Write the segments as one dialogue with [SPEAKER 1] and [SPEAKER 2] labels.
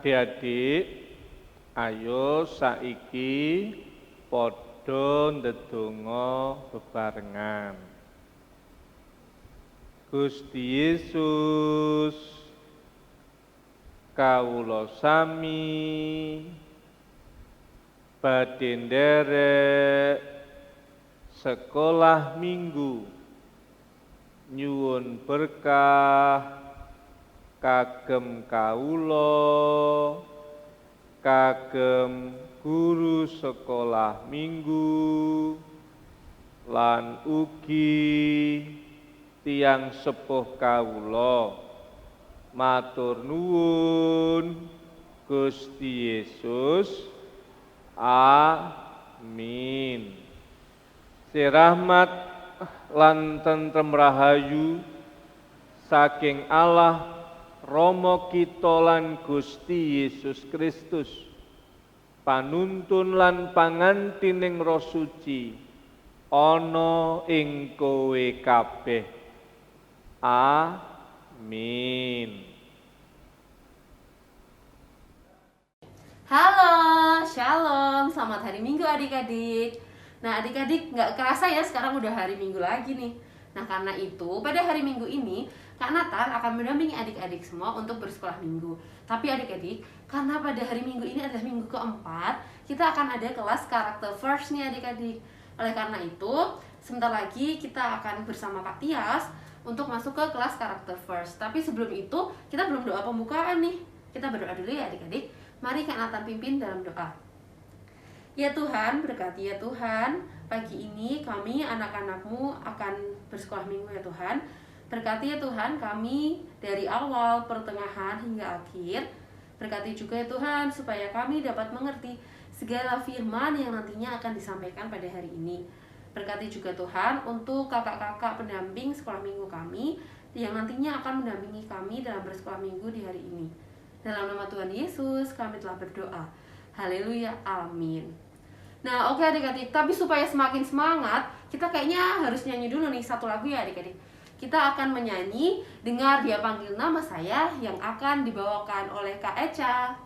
[SPEAKER 1] Adik-adik, ayo saiki padha ndedonga bebarengan. Gusti Yesus, kawula sami badhe nderek sekolah minggu nyuwun berkah kagem kawula, kagem guru sekolah minggu, lan ugi tiyang sepuh kawula. Matur nuwun Gusti Yesus. Amin. Sirahmat lan tentrem rahayu saking Allah Rama kita lan Gusti Yesus Kristus, panuntun lan pangantining Roh Suci ana ing kowe kabeh. Amin.
[SPEAKER 2] Halo, shalom, selamat hari Minggu adik-adik. Nah adik-adik nggak kerasa ya sekarang udah hari Minggu lagi nih. Nah karena itu pada hari Minggu ini Kak Nathan akan mendampingi adik-adik semua untuk bersekolah minggu. Tapi adik-adik, karena pada hari Minggu ini adalah minggu keempat, kita akan ada kelas karakter first nih adik-adik. Oleh karena itu, sebentar lagi kita akan bersama Kak Tias untuk masuk ke kelas karakter first. Tapi sebelum itu, kita belum doa pembukaan nih. Kita berdoa dulu ya adik-adik. Mari Kak Nathan pimpin dalam doa. Ya Tuhan, berkati ya Tuhan, pagi ini kami anak-anak-Mu akan bersekolah minggu ya Tuhan. Berkati ya Tuhan kami dari awal, pertengahan hingga akhir. Berkati juga ya Tuhan supaya kami dapat mengerti segala firman yang nantinya akan disampaikan pada hari ini. Berkati juga Tuhan untuk kakak-kakak pendamping sekolah minggu kami yang nantinya akan mendampingi kami dalam bersekolah minggu di hari ini. Dalam nama Tuhan Yesus kami telah berdoa. Haleluya, amin. Nah oke adik-adik, tapi supaya semakin semangat, kita kayaknya harus nyanyi dulu nih satu lagu ya adik-adik. Kita akan menyanyi Dengar Dia Panggil Nama Saya yang akan dibawakan oleh Kak Eca.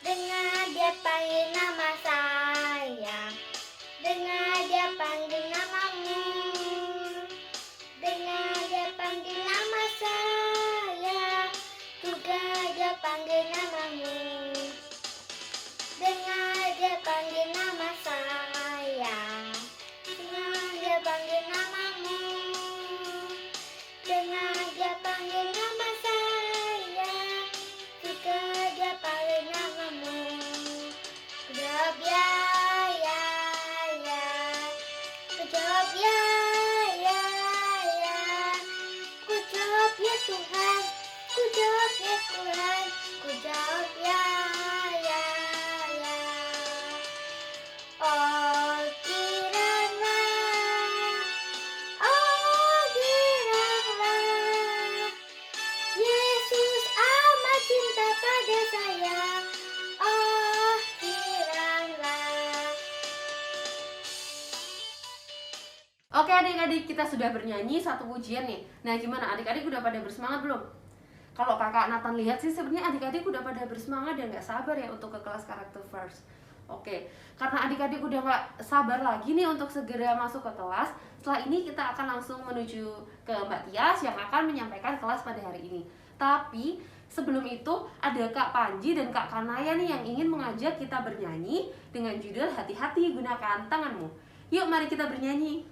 [SPEAKER 3] Dengar Dia panggil nama saya, dengar Dia panggil namamu, dengar Dia panggil nama saya, juga Dia panggil namamu. Dengar Dia panggil nama saya, dengar Dia panggil namamu, dengar Dia panggil nama saya, juga Dia panggil namamu. Ku jawab ya, ya, ya. Ku jawab ya, ya, ya. Ku jawab ya Tuhan, ku jawab ya Tuhan, ku jawab ya, ya, ya. Oh kiranya, oh kiranya Yesus amat cinta pada saya. Oh kiranya.
[SPEAKER 2] Oke adik-adik, kita sudah bernyanyi satu pujian nih. Nah gimana adik-adik udah pada bersemangat belum? Kalau kakak Nathan lihat sih sebenarnya adik-adik udah pada bersemangat dan gak sabar ya untuk ke kelas karakter first. Oke, karena adik-adik udah gak sabar lagi nih untuk segera masuk ke kelas. Setelah ini kita akan langsung menuju ke Mbak Tias yang akan menyampaikan kelas pada hari ini. Tapi sebelum itu ada Kak Panji dan Kak Kanaya nih yang ingin mengajak kita bernyanyi dengan judul Hati-hati Gunakan Tanganmu. Yuk mari kita bernyanyi.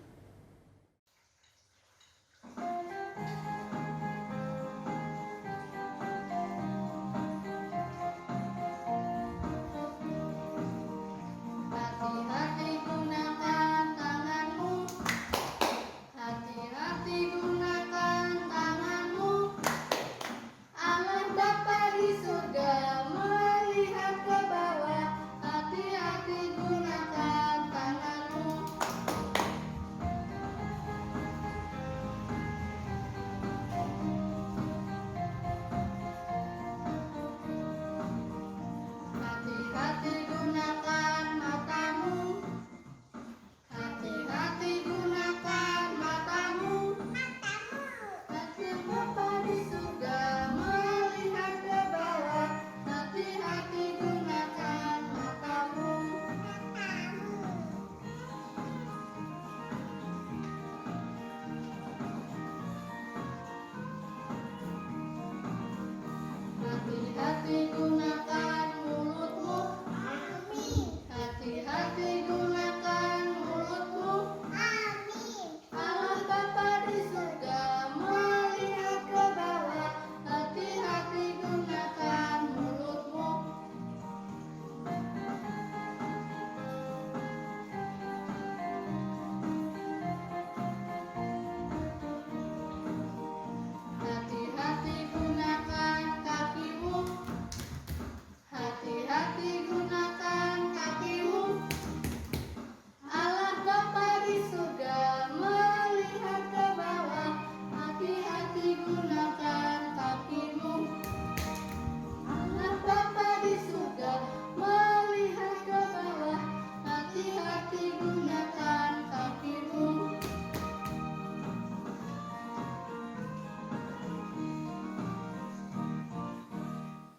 [SPEAKER 4] Hati-hati gunakan tanganmu, hati-hati gunakan tanganmu. Allah Bapa di surga melihat ke bawah. Hati-hati gunakan tanganmu.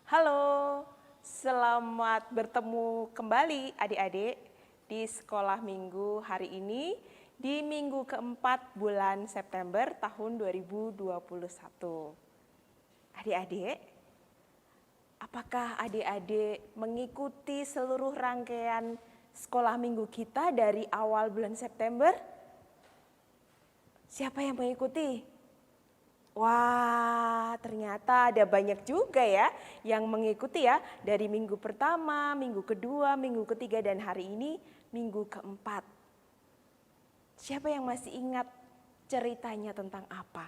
[SPEAKER 5] Halo, selamat bertemu kembali adik-adik di sekolah minggu hari ini di minggu keempat bulan September tahun 2021. Adik-adik, apakah adik-adik mengikuti seluruh rangkaian sekolah minggu kita dari awal bulan September? Siapa yang mengikuti? Wah, ternyata ada banyak juga ya yang mengikuti ya dari minggu pertama, minggu kedua, minggu ketiga, dan hari ini minggu keempat. Siapa yang masih ingat ceritanya tentang apa?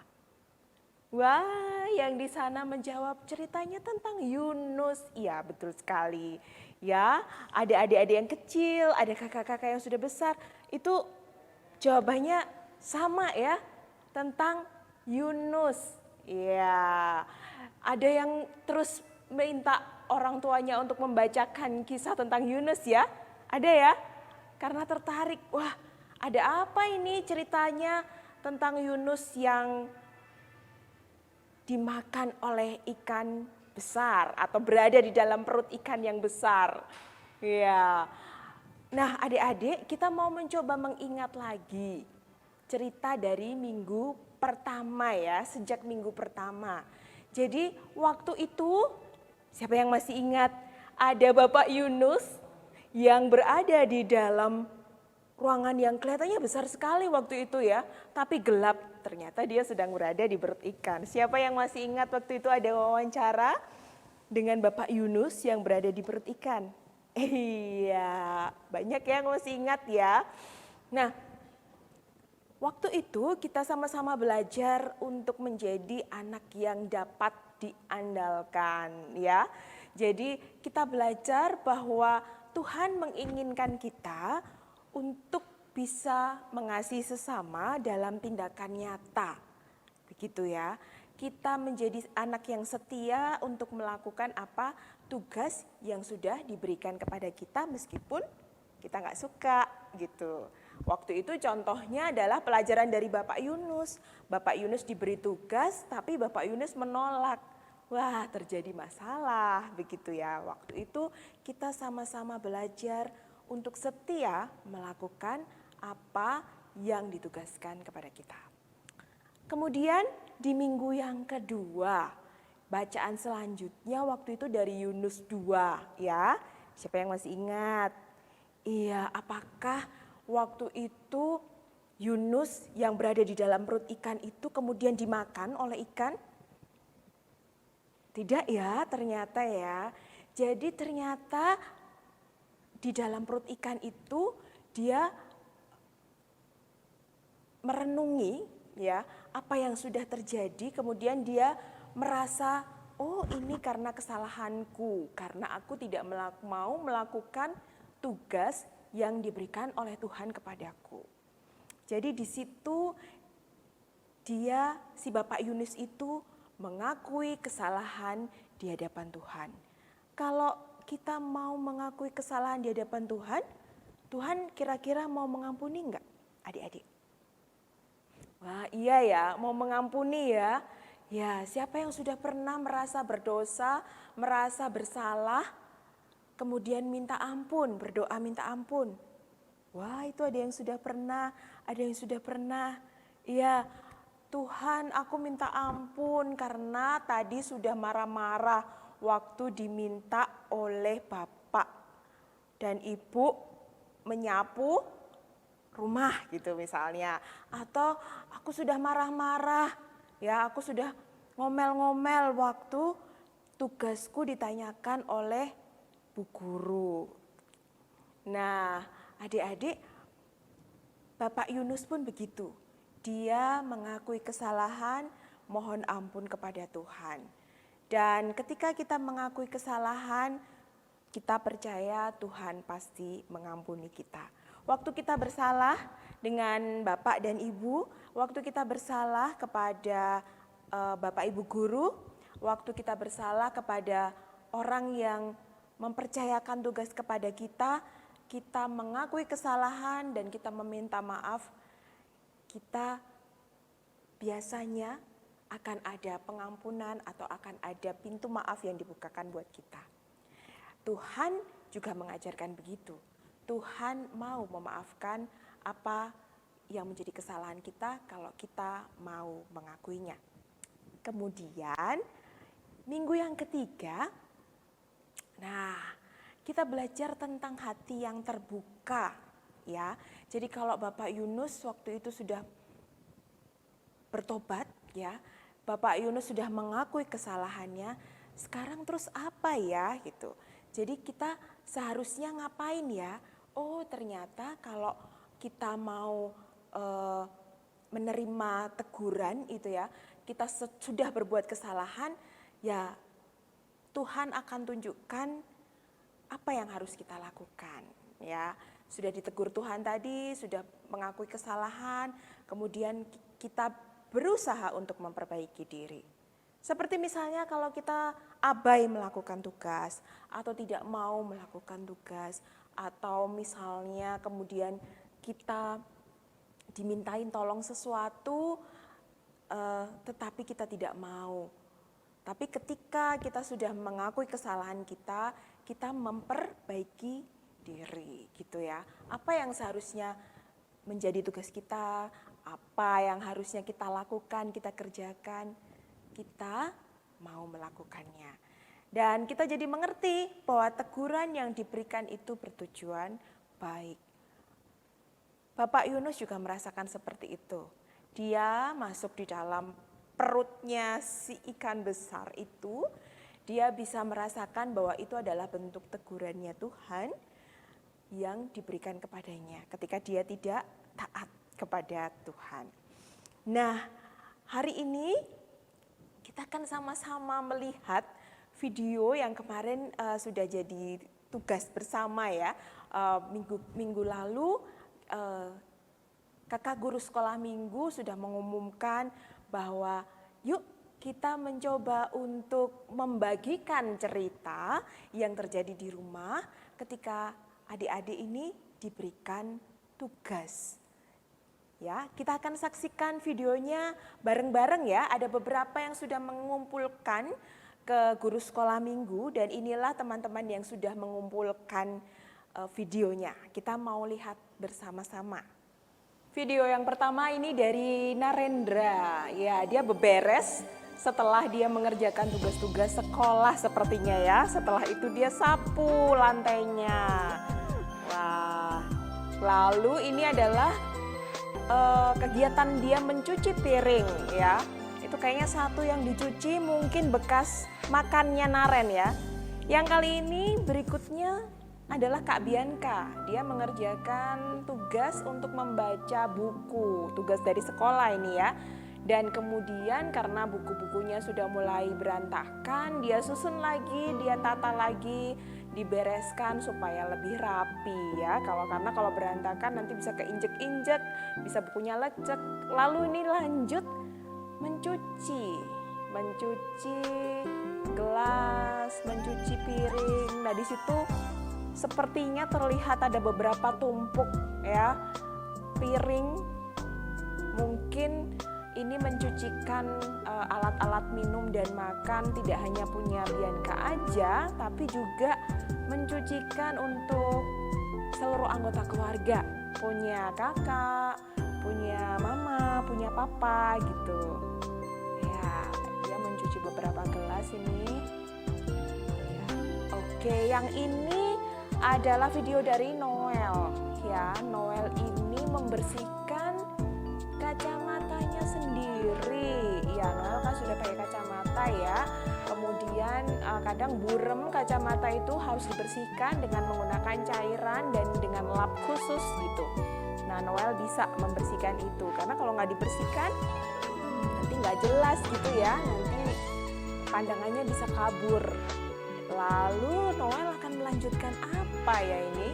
[SPEAKER 5] Wah, yang di sana menjawab ceritanya tentang Yunus. Iya, betul sekali. Ya, ada adik-adik yang kecil, ada kakak-kakak yang sudah besar. Itu jawabannya sama ya, tentang Yunus. Ya, ada yang terus minta orang tuanya untuk membacakan kisah tentang Yunus ya. Ada ya? Karena tertarik. Wah, ada apa ini ceritanya tentang Yunus yang dimakan oleh ikan besar atau berada di dalam perut ikan yang besar. Ya. Nah, adik-adik, kita mau mencoba mengingat lagi cerita dari minggu pertama ya, sejak minggu pertama. Jadi waktu itu, siapa yang masih ingat? Ada Bapak Yunus yang berada di dalam ruangan yang kelihatannya besar sekali waktu itu ya, tapi gelap. Ternyata dia sedang berada di perut ikan. Siapa yang masih ingat waktu itu ada wawancara dengan Bapak Yunus yang berada di perut ikan? Iya, banyak yang masih ingat ya. Nah, waktu itu kita sama-sama belajar untuk menjadi anak yang dapat diandalkan ya. Jadi kita belajar bahwa Tuhan menginginkan kita untuk bisa mengasihi sesama dalam tindakan nyata. Begitu ya. Kita menjadi anak yang setia untuk melakukan apa tugas yang sudah diberikan kepada kita meskipun kita nggak suka gitu. Waktu itu contohnya adalah pelajaran dari Bapak Yunus. Bapak Yunus diberi tugas tapi Bapak Yunus menolak. Wah, terjadi masalah begitu ya. Waktu itu kita sama-sama belajar untuk setia melakukan apa yang ditugaskan kepada kita. Kemudian di minggu yang kedua, bacaan selanjutnya waktu itu dari Yunus 2 ya. Siapa yang masih ingat? Iya, apakah waktu itu Yunus yang berada di dalam perut ikan itu kemudian dimakan oleh ikan? Tidak ya, ternyata ya. Jadi ternyata di dalam perut ikan itu dia merenungi ya apa yang sudah terjadi, kemudian dia merasa, oh ini karena kesalahanku, karena aku tidak mau melakukan tugas yang diberikan oleh Tuhan kepadaku. Jadi di situ dia, si Bapak Yunus itu mengakui kesalahan di hadapan Tuhan. Kalau kita mau mengakui kesalahan di hadapan Tuhan, Tuhan kira-kira mau mengampuni enggak adik-adik? Wah iya ya, mau mengampuni ya. Ya, siapa yang sudah pernah merasa berdosa, merasa bersalah, kemudian minta ampun, berdoa minta ampun. Wah itu ada yang sudah pernah, ada yang sudah pernah. Iya, Tuhan aku minta ampun karena tadi sudah marah-marah waktu diminta oleh Bapak dan Ibu menyapu rumah gitu misalnya. Atau aku sudah marah-marah, ya aku sudah ngomel-ngomel waktu tugasku ditanyakan oleh Bu Guru. Nah, adik-adik, Bapak Yunus pun begitu. Dia mengakui kesalahan, mohon ampun kepada Tuhan. Dan ketika kita mengakui kesalahan, kita percaya Tuhan pasti mengampuni kita. Waktu kita bersalah dengan Bapak dan Ibu, waktu kita bersalah kepada Bapak Ibu Guru, waktu kita bersalah kepada orang yang mempercayakan tugas kepada kita, kita mengakui kesalahan dan kita meminta maaf, kita biasanya akan ada pengampunan atau akan ada pintu maaf yang dibukakan buat kita. Tuhan juga mengajarkan begitu. Tuhan mau memaafkan apa yang menjadi kesalahan kita kalau kita mau mengakuinya. Kemudian minggu yang ketiga, nah kita belajar tentang hati yang terbuka ya. Jadi kalau Bapak Yunus waktu itu sudah bertobat ya, Bapak Yunus sudah mengakui kesalahannya, sekarang terus apa ya gitu. Jadi kita seharusnya ngapain ya? Oh ternyata kalau kita mau menerima teguran itu ya, kita sudah berbuat kesalahan, ya Tuhan akan tunjukkan apa yang harus kita lakukan ya. Sudah ditegur Tuhan tadi, sudah mengakui kesalahan, kemudian kita berusaha untuk memperbaiki diri. Seperti misalnya kalau kita abai melakukan tugas atau tidak mau melakukan tugas, atau misalnya kemudian kita dimintain tolong sesuatu tetapi kita tidak mau. Tapi ketika kita sudah mengakui kesalahan kita, kita memperbaiki diri gitu ya. Apa yang seharusnya menjadi tugas kita, apa yang harusnya kita lakukan, kita kerjakan, kita mau melakukannya. Dan kita jadi mengerti bahwa teguran yang diberikan itu bertujuan baik. Bapak Yunus juga merasakan seperti itu. Dia masuk di dalam perutnya si ikan besar itu, dia bisa merasakan bahwa itu adalah bentuk tegurannya Tuhan yang diberikan kepadanya ketika dia tidak taat kepada Tuhan. Nah, hari ini kita akan sama-sama melihat video yang kemarin sudah jadi tugas bersama ya. Minggu lalu kakak guru sekolah minggu sudah mengumumkan bahwa yuk kita mencoba untuk membagikan cerita yang terjadi di rumah ketika adik-adik ini diberikan tugas. Ya, kita akan saksikan videonya bareng-bareng ya. Ada beberapa yang sudah mengumpulkan ke guru sekolah minggu dan inilah teman-teman yang sudah mengumpulkan videonya. Kita mau lihat bersama-sama. Video yang pertama ini dari Narendra. Ya, dia beberes setelah dia mengerjakan tugas-tugas sekolah sepertinya ya. Setelah itu dia sapu lantainya. Wah. Lalu ini adalah kegiatan dia mencuci piring ya. Itu kayaknya satu yang dicuci mungkin bekas makannya Naren ya. Yang kali ini berikutnya adalah Kak Bianca. Dia mengerjakan tugas untuk membaca buku, tugas dari sekolah ini ya. Dan kemudian karena buku-bukunya sudah mulai berantakan, dia susun lagi, dia tata lagi, dibereskan supaya lebih rapi ya. Karena kalau berantakan nanti bisa keinjek-injek, bisa bukunya lecek. Lalu ini lanjut mencuci gelas, mencuci piring. Nah di situ sepertinya terlihat ada beberapa tumpuk ya piring. Mungkin ini mencucikan alat-alat minum dan makan tidak hanya punya Bianca aja, tapi juga mencucikan untuk seluruh anggota keluarga. Punya kakak, punya mama, punya papa gitu. Ya, dia mencuci beberapa gelas ini. Ya. Oke, yang ini adalah video dari Noel. Ya, Noel ini membersihkan kacamatanya sendiri. Ya, Noel kan sudah pakai kacamata ya. Kemudian kadang burem kacamata itu harus dibersihkan dengan menggunakan cairan dan dengan lap khusus gitu. Nah, Noel bisa membersihkan itu karena kalau nggak dibersihkan nanti nggak jelas gitu ya. Nanti pandangannya bisa kabur. Lalu Noel akan melanjutkan apa ya ini?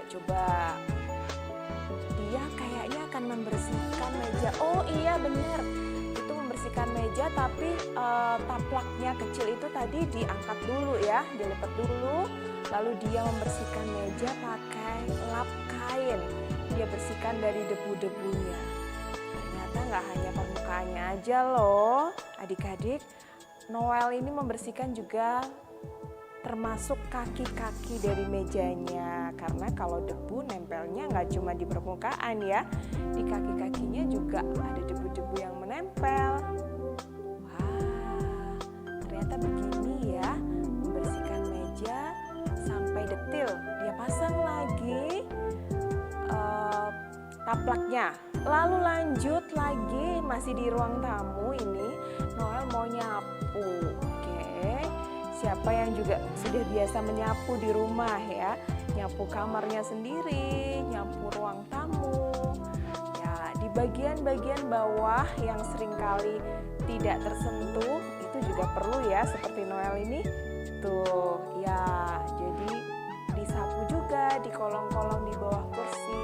[SPEAKER 5] Coba. Dia kayaknya akan membersihkan meja. Oh iya benar, itu membersihkan meja tapi taplaknya kecil itu tadi diangkat dulu ya, dilipat dulu. Lalu dia membersihkan meja pakai lap kain. Dia bersihkan dari debu-debunya. Ternyata nggak hanya permukaannya aja loh, adik-adik. Noel ini membersihkan juga termasuk kaki-kaki dari mejanya. Karena kalau debu nempelnya nggak cuma di permukaan ya, di kaki-kakinya juga ada debu-debu yang menempel. Wah, ternyata begini ya, membersihkan meja sampai detil. Dia pasang lagi taplaknya. Lalu lanjut lagi, masih di ruang tamu ini, Noel mau nyapu. Oke, siapa yang juga sudah biasa menyapu di rumah ya, nyapu kamarnya sendiri, nyapu ruang tamu. Ya, di bagian-bagian bawah yang seringkali tidak tersentuh, itu juga perlu ya, seperti Noel ini. Tuh, ya, jadi disapu juga di kolong-kolong di bawah kursi.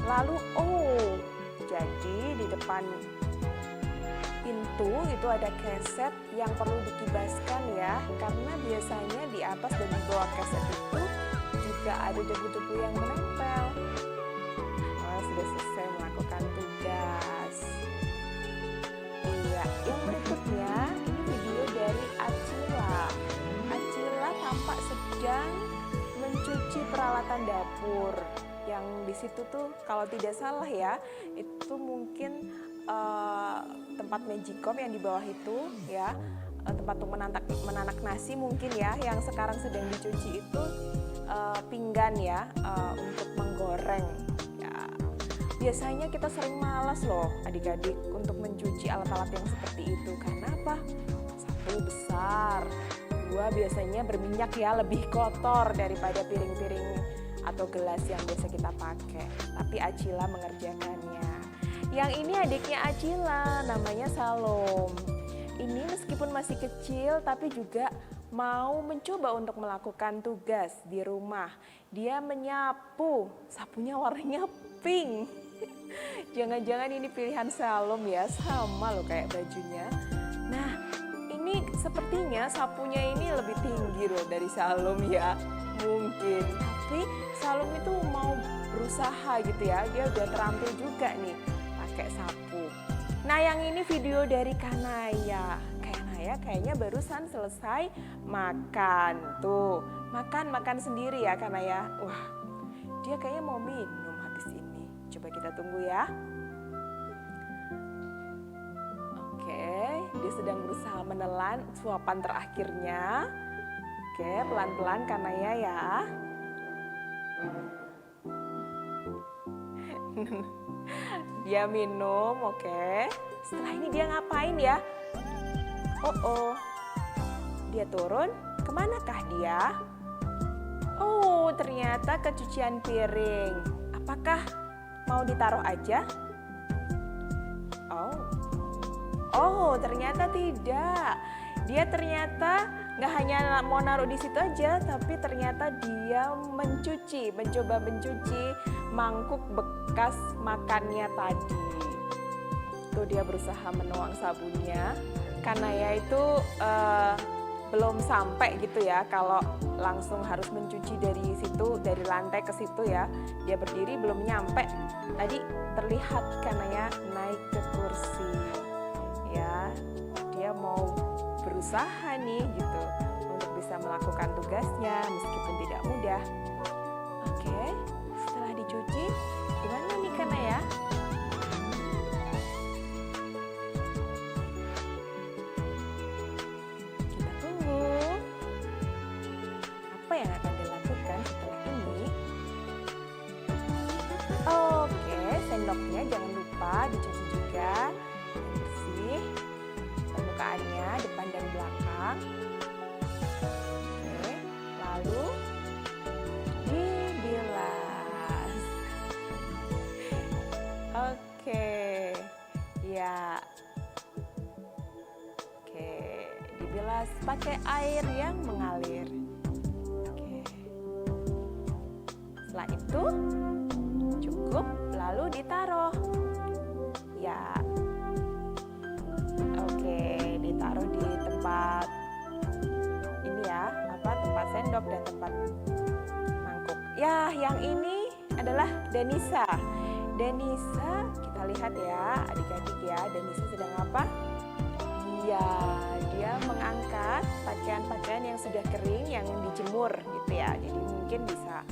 [SPEAKER 5] Lalu jadi di depan pintu itu ada keset yang perlu dikibaskan ya, karena biasanya di atas dan di bawah keset itu juga ada debu-debu yang menempel. Noel sudah selesai melakukan tugas. Iya, yang berikutnya ini video dari Acila. Acila tampak sedang mencuci peralatan dapur. Yang di situ tuh kalau tidak salah ya, itu mungkin tempat magicom yang di bawah itu ya, tempat untuk menanak nasi mungkin ya, yang sekarang sedang dicuci itu pinggan ya, untuk menggoreng ya. Biasanya kita sering malas loh adik-adik untuk mencuci alat-alat yang seperti itu. Karena apa? Satu, besar. Dua, biasanya berminyak ya, lebih kotor daripada piring-piring atau gelas yang biasa kita pakai. Tapi Acila mengerjakannya. Yang ini adiknya Acila, namanya Salom. Ini meskipun masih kecil tapi juga mau mencoba untuk melakukan tugas di rumah. Dia menyapu, sapunya warnanya pink. Jangan-jangan ini pilihan Salom ya, sama loh kayak bajunya. Nah, ini sepertinya sapunya ini lebih tinggi loh dari Salom ya, mungkin. Tapi Salom itu mau berusaha gitu ya, dia udah terampil juga nih pakai sapu. Nah, yang ini video dari Kanaya. Kanaya kayaknya barusan selesai makan. Tuh, makan sendiri ya Kanaya. Wah, dia kayaknya mau minum habis ini. Coba kita tunggu ya. Oke, dia sedang berusaha menelan suapan terakhirnya. Oke, pelan-pelan Kanaya ya. Dia minum, oke. Setelah ini dia ngapain ya? Dia turun, kemanakah dia? Oh, ternyata ke cucian piring. Apakah mau ditaruh aja? Oh, ternyata tidak. Dia ternyata nggak hanya mau naruh di situ aja, tapi ternyata dia mencoba mencuci mangkuk bekas makannya tadi. Tuh dia berusaha menuang sabunnya. Kanaya itu belum sampai gitu ya, kalau langsung harus mencuci dari situ, dari lantai ke situ ya. Dia berdiri belum nyampe. Tadi terlihat Kanaya naik ke kursi. Ya, dia mau berusaha nih gitu untuk bisa melakukan tugasnya meskipun tidak mudah. Oke, setelah dicuci, gimana nih Kanaya? Kita tunggu. Apa yang akan dilakukan setelah ini? Oke, sendoknya jangan lupa dicuci juga. Bersih. Permukaannya depan dan belakang. Oke, lalu dibilas. Oke, ya. Oke, dibilas pakai air yang mengalir. Oke. Setelah itu cukup, lalu ditaruh. Ya. Oke, ditaruh di tempat ini ya, tempat sendok dan tempat mangkuk. Ya, yang ini adalah Danisa. Danisa, kita lihat ya adik-adik ya, Danisa sedang apa? Iya, dia mengangkat pakaian-pakaian yang sudah kering, yang dijemur gitu ya. Jadi mungkin bisa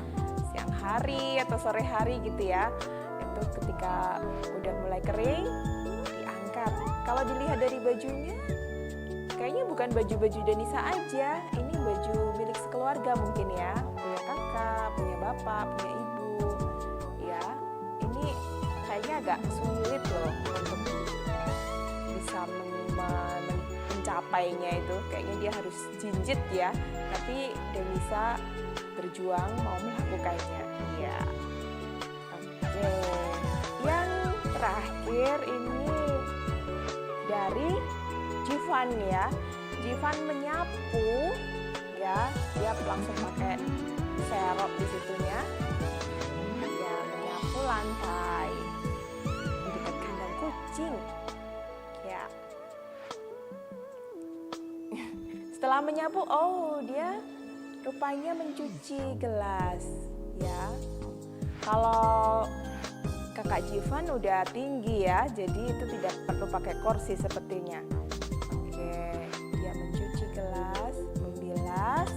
[SPEAKER 5] siang hari atau sore hari gitu ya. Itu ketika udah mulai kering, diangkat. Kalau dilihat dari bajunya, kayaknya bukan baju-baju Danisa aja. Ini baju milik sekeluarga mungkin ya. Punya kakak, punya bapak, punya ibu. Ya, ini kayaknya agak sulit loh untuk bisa mencapainya itu. Kayaknya dia harus jinjit ya. Tapi Danisa berjuang mau melakukannya. Iya. Oke. Yang terakhir ini dari Jivan ya. Jivan menyapu ya, dia langsung pakai serop di situnya. Ya, menyapu lantai di dekat kandang kucing. Ya. Setelah menyapu, oh dia rupanya mencuci gelas ya. Kalau kakak Jivan udah tinggi ya, jadi itu tidak perlu pakai kursi sepertinya. Oke, dia mencuci gelas, membilas.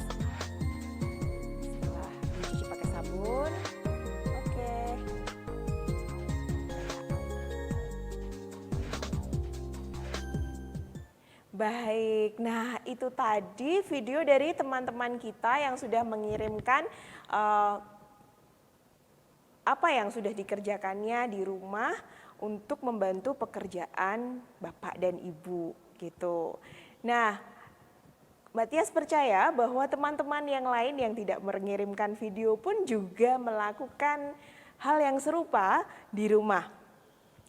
[SPEAKER 5] Setelah mencuci pakai sabun. Oke. Baik, nah itu tadi video dari teman-teman kita yang sudah mengirimkan apa yang sudah dikerjakannya di rumah untuk membantu pekerjaan Bapak dan Ibu gitu. Nah, Mbak Tias percaya bahwa teman-teman yang lain yang tidak mengirimkan video pun juga melakukan hal yang serupa di rumah.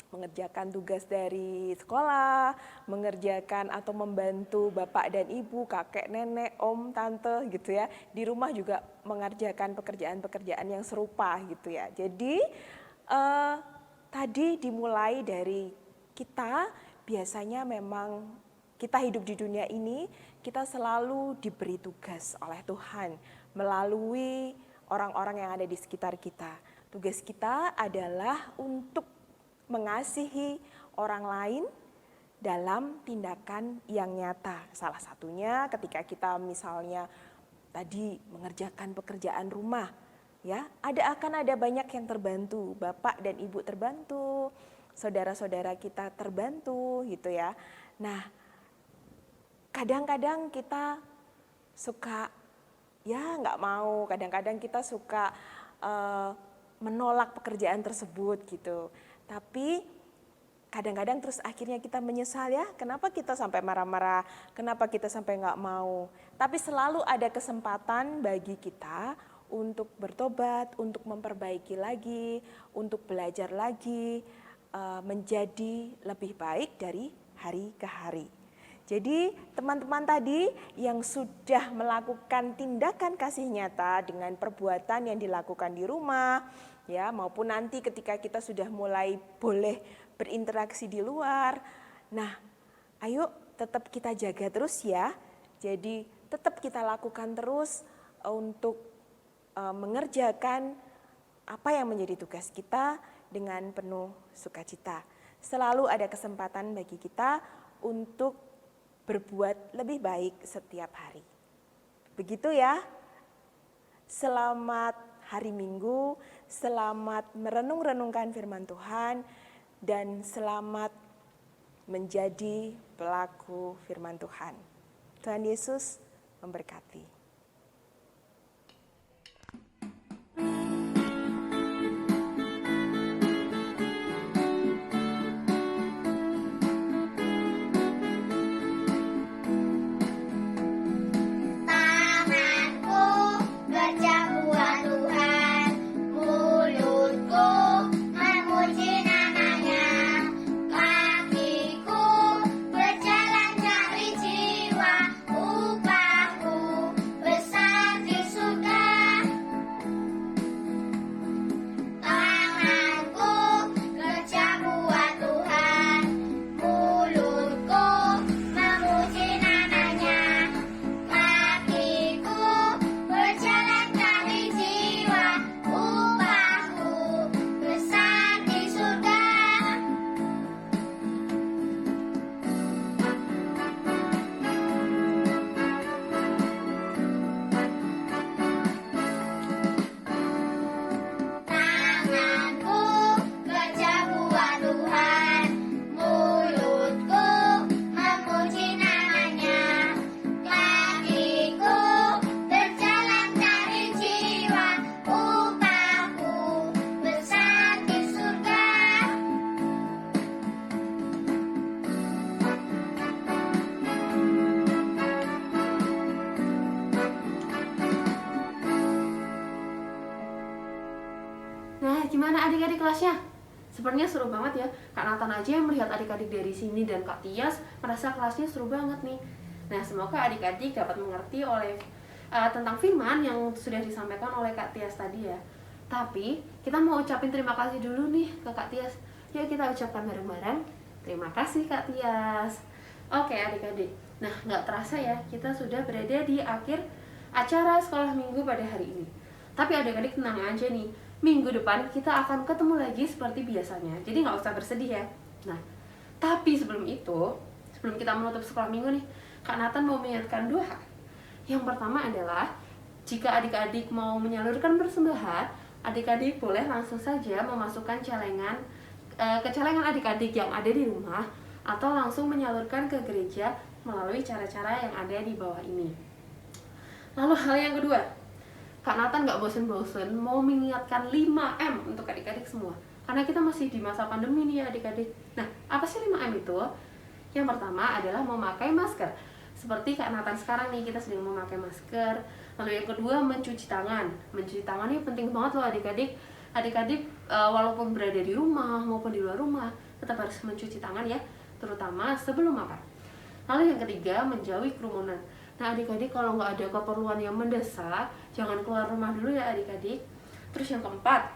[SPEAKER 5] Mengerjakan tugas dari sekolah, mengerjakan atau membantu bapak dan ibu, kakek, nenek, om, tante gitu ya. Di rumah juga mengerjakan pekerjaan-pekerjaan yang serupa gitu ya. Jadi tadi dimulai dari kita, biasanya memang kita hidup di dunia ini, kita selalu diberi tugas oleh Tuhan melalui orang-orang yang ada di sekitar kita. Tugas kita adalah untuk mengasihi orang lain dalam tindakan yang nyata. Salah satunya ketika kita misalnya tadi mengerjakan pekerjaan rumah, ya, akan ada banyak yang terbantu, bapak dan ibu terbantu, saudara-saudara kita terbantu gitu ya. Nah, kadang-kadang kita suka ya nggak mau, kadang-kadang kita suka menolak pekerjaan tersebut gitu. Tapi kadang-kadang terus akhirnya kita menyesal ya, kenapa kita sampai marah-marah, kenapa kita sampai nggak mau. Tapi selalu ada kesempatan bagi kita untuk bertobat, untuk memperbaiki lagi, untuk belajar lagi, menjadi lebih baik dari hari ke hari. Jadi teman-teman tadi yang sudah melakukan tindakan kasih nyata dengan perbuatan yang dilakukan di rumah, ya maupun nanti ketika kita sudah mulai boleh berinteraksi di luar. Nah, ayo tetap kita jaga terus ya. Jadi tetap kita lakukan terus untuk mengerjakan apa yang menjadi tugas kita dengan penuh sukacita. Selalu ada kesempatan bagi kita untuk berbuat lebih baik setiap hari. Begitu ya. Selamat hari Minggu, selamat merenung-renungkan firman Tuhan, dan selamat menjadi pelaku firman Tuhan. Tuhan Yesus memberkati.
[SPEAKER 2] gimana adik-adik kelasnya? Sepertinya seru banget ya. Kak Nathan aja yang melihat adik-adik dari sini dan Kak Tias merasa kelasnya seru banget nih. Nah, semoga adik-adik dapat mengerti tentang firman yang sudah disampaikan oleh Kak Tias tadi ya. Tapi kita mau ucapin terima kasih dulu nih ke Kak Tias. Yuk kita ucapkan bareng-bareng. Terima kasih Kak Tias. Oke adik-adik. Nah, nggak terasa ya, kita sudah berada di akhir acara sekolah minggu pada hari ini. Tapi adik-adik tenang aja nih, minggu depan kita akan ketemu lagi seperti biasanya. Jadi nggak usah bersedih ya. Nah, tapi sebelum kita menutup sekolah minggu nih, Kak Nathan mau mengingatkan 2 hal. Yang pertama adalah, jika adik-adik mau menyalurkan persembahan, adik-adik boleh langsung saja memasukkan ke celengan adik-adik yang ada di rumah, atau langsung menyalurkan ke gereja melalui cara-cara yang ada di bawah ini. Lalu hal yang kedua, Kak Nathan gak bosen-bosen mau mengingatkan 5M untuk adik-adik semua. Karena kita masih di masa pandemi nih ya adik-adik. Nah, apa sih 5M itu? Yang pertama adalah memakai masker. Seperti Kak Nathan sekarang nih, kita sedang memakai masker. Lalu yang kedua, mencuci tangan. Mencuci tangan ini penting banget loh adik-adik. Adik-adik walaupun berada di rumah maupun di luar rumah, tetap harus mencuci tangan ya, terutama sebelum makan. Lalu yang ketiga, menjauhi kerumunan. Nah adik-adik, kalau nggak ada keperluan yang mendesak, jangan keluar rumah dulu ya adik-adik. Terus yang keempat,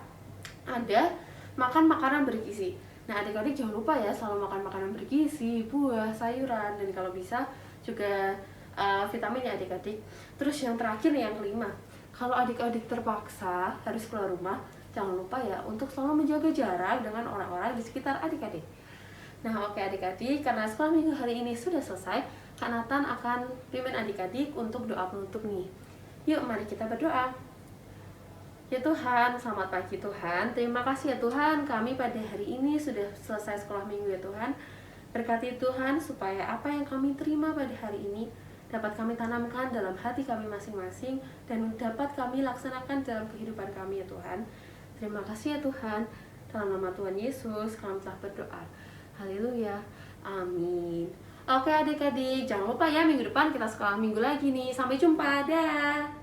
[SPEAKER 2] ada makan makanan bergizi. Nah adik-adik jangan lupa ya, selalu makan makanan bergizi, buah, sayuran, dan kalau bisa juga vitamin ya adik-adik. Terus yang terakhir yang kelima, kalau adik-adik terpaksa harus keluar rumah, jangan lupa ya untuk selalu menjaga jarak dengan orang-orang di sekitar adik-adik. Nah oke adik-adik, karena sekolah minggu hari ini sudah selesai, Kak Nathan akan pimpin adik-adik untuk doa penutup nih. Yuk mari kita berdoa. Ya Tuhan, selamat pagi Tuhan. Terima kasih ya Tuhan, kami pada hari ini sudah selesai sekolah minggu ya Tuhan. Berkati Tuhan supaya apa yang kami terima pada hari ini dapat kami tanamkan dalam hati kami masing-masing dan dapat kami laksanakan dalam kehidupan kami ya Tuhan. Terima kasih ya Tuhan. Dalam nama Tuhan Yesus kami telah berdoa. Haleluya. Amin. Oke adik-adik, jangan lupa ya minggu depan kita sekolah minggu lagi nih. Sampai jumpa. Dah.